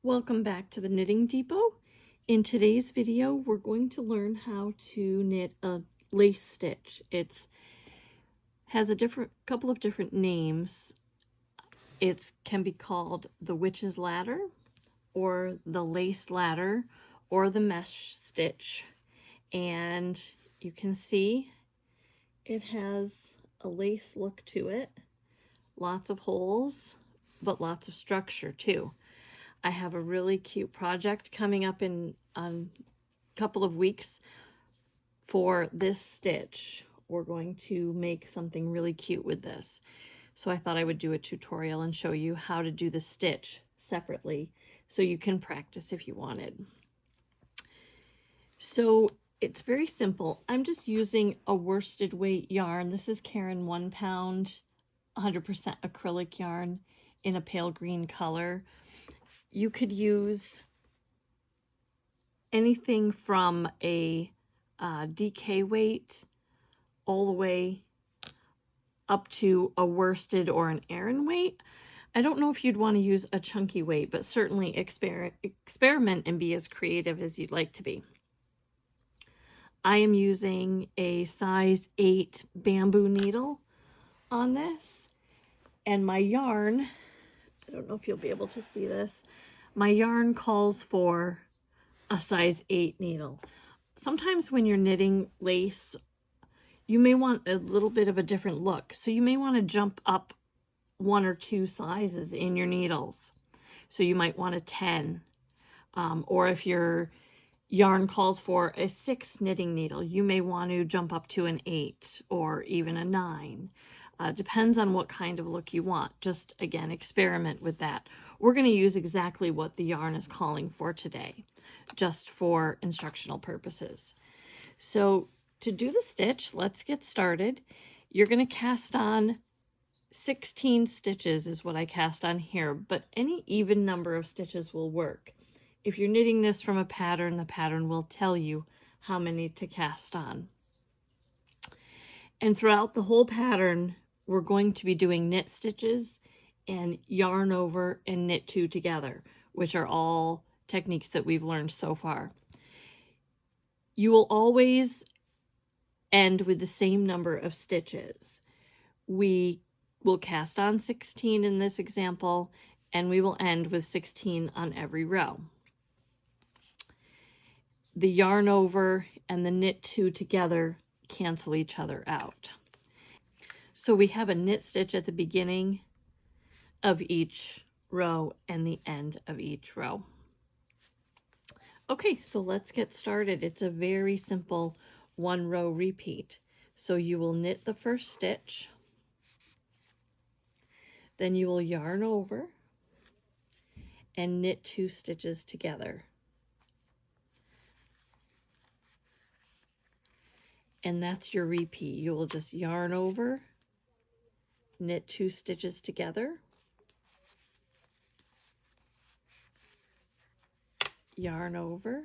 Welcome back to the Knitting Depot. In today's video, we're going to learn how to knit a lace stitch. It has a couple of different names. It can be called the witch's ladder, or the lace ladder, or the mesh stitch. And you can see it has a lace look to it. Lots of holes, but lots of structure too. I have a really cute project coming up in a couple of weeks for this stitch. We're going to make something really cute with this. So I thought I would do a tutorial and show you how to do the stitch separately so you can practice if you wanted. So it's very simple. I'm just using a worsted weight yarn. This is Caron 1 pound, 100% acrylic yarn in a pale green color. You could use anything from a DK weight all the way up to a worsted or an Aran weight. I don't know if you'd want to use a chunky weight, but certainly experiment and be as creative as you'd like to be. I am using a size 8 bamboo needle on this, and my yarn, I don't know if you'll be able to see this, my yarn calls for a size 8 needle. Sometimes when you're knitting lace, you may want a little bit of a different look. So you may want to jump up 1 or 2 sizes in your needles. So you might want a 10. Or if your yarn calls for a 6 knitting needle, you may want to jump up to an 8 or even a 9. Depends on what kind of look you want. Just, again, experiment with that. We're going to use exactly what the yarn is calling for today, just for instructional purposes. So to do the stitch, let's get started. You're going to cast on 16 stitches is what I cast on here, but any even number of stitches will work. If you're knitting this from a pattern, the pattern will tell you how many to cast on. And throughout the whole pattern, we're going to be doing knit stitches and yarn over and knit 2 together, which are all techniques that we've learned so far. You will always end with the same number of stitches. We will cast on 16 in this example, and we will end with 16 on every row. The yarn over and the knit 2 together cancel each other out. So we have a knit stitch at the beginning of each row and the end of each row. Okay, so let's get started. It's a very simple 1 row repeat. So you will knit the first stitch, then you will yarn over and knit 2 stitches together. And that's your repeat. You will just yarn over, knit 2 stitches together, yarn over,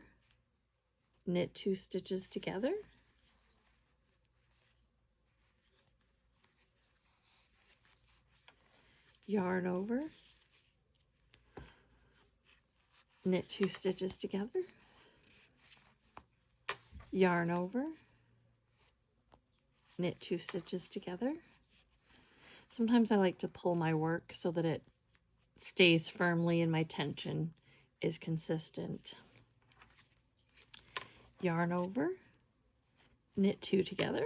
knit 2 stitches together, yarn over, knit 2 stitches together, yarn over, knit 2 stitches together. Sometimes I like to pull my work so that it stays firmly and my tension is consistent. Yarn over, knit 2 together,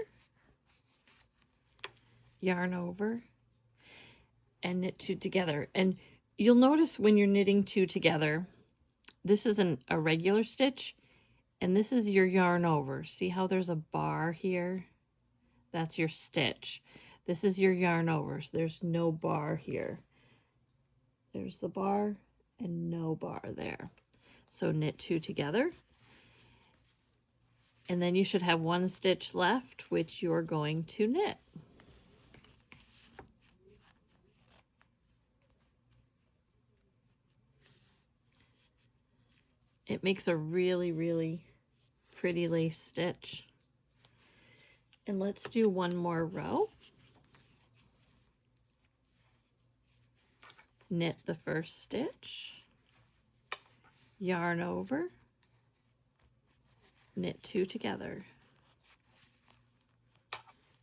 yarn over, and knit 2 together. And you'll notice when you're knitting 2 together, this is a regular stitch, and this is your yarn over. See how there's a bar here? That's your stitch. This is your yarn over. So there's no bar here. There's the bar and no bar there. So knit 2 together. And then you should have 1 stitch left, which you're going to knit. It makes a really, really pretty lace stitch. And let's do 1 more row. Knit the first stitch, yarn over, knit 2 together,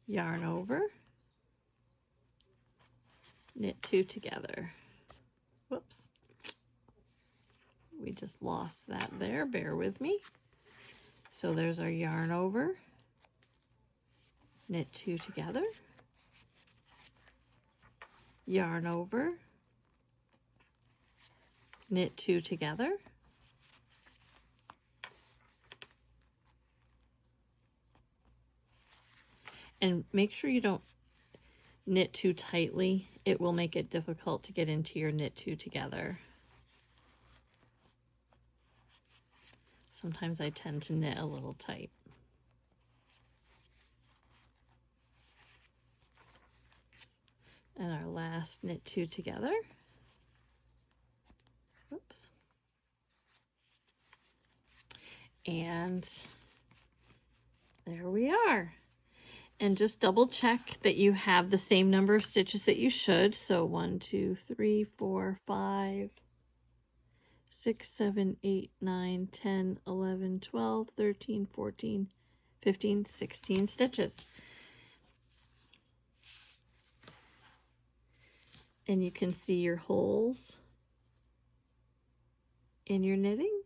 yarn over, knit 2 together. Whoops. We just lost that there, bear with me. So there's our yarn over, knit 2 together, yarn over, knit 2 together, and make sure you don't knit too tightly. It will make it difficult to get into your knit 2 together. Sometimes I tend to knit a little tight. And our last knit 2 together. Oops. And there we are. And just double check that you have the same number of stitches that you should. So 1, 2, 3, 4, 5, 6, 7, 8, 9, 10, 11, 12, 13, 14, 15, 16 stitches. And you can see your holes in your knitting.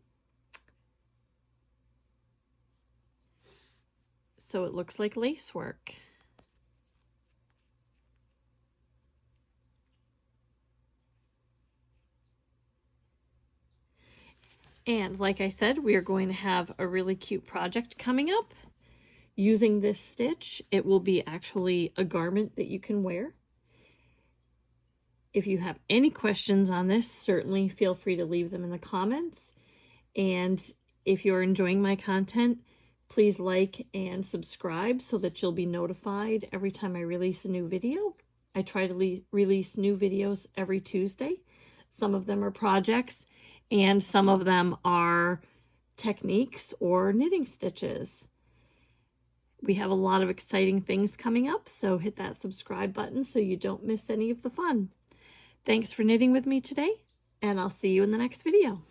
So it looks like lace work. And like I said, we are going to have a really cute project coming up using this stitch. It will be actually a garment that you can wear. If you have any questions on this, certainly feel free to leave them in the comments. And if you're enjoying my content, please like and subscribe so that you'll be notified every time I release a new video. I try to release new videos every Tuesday. Some of them are projects and some of them are techniques or knitting stitches. We have a lot of exciting things coming up, so hit that subscribe button so you don't miss any of the fun. Thanks for knitting with me today, and I'll see you in the next video.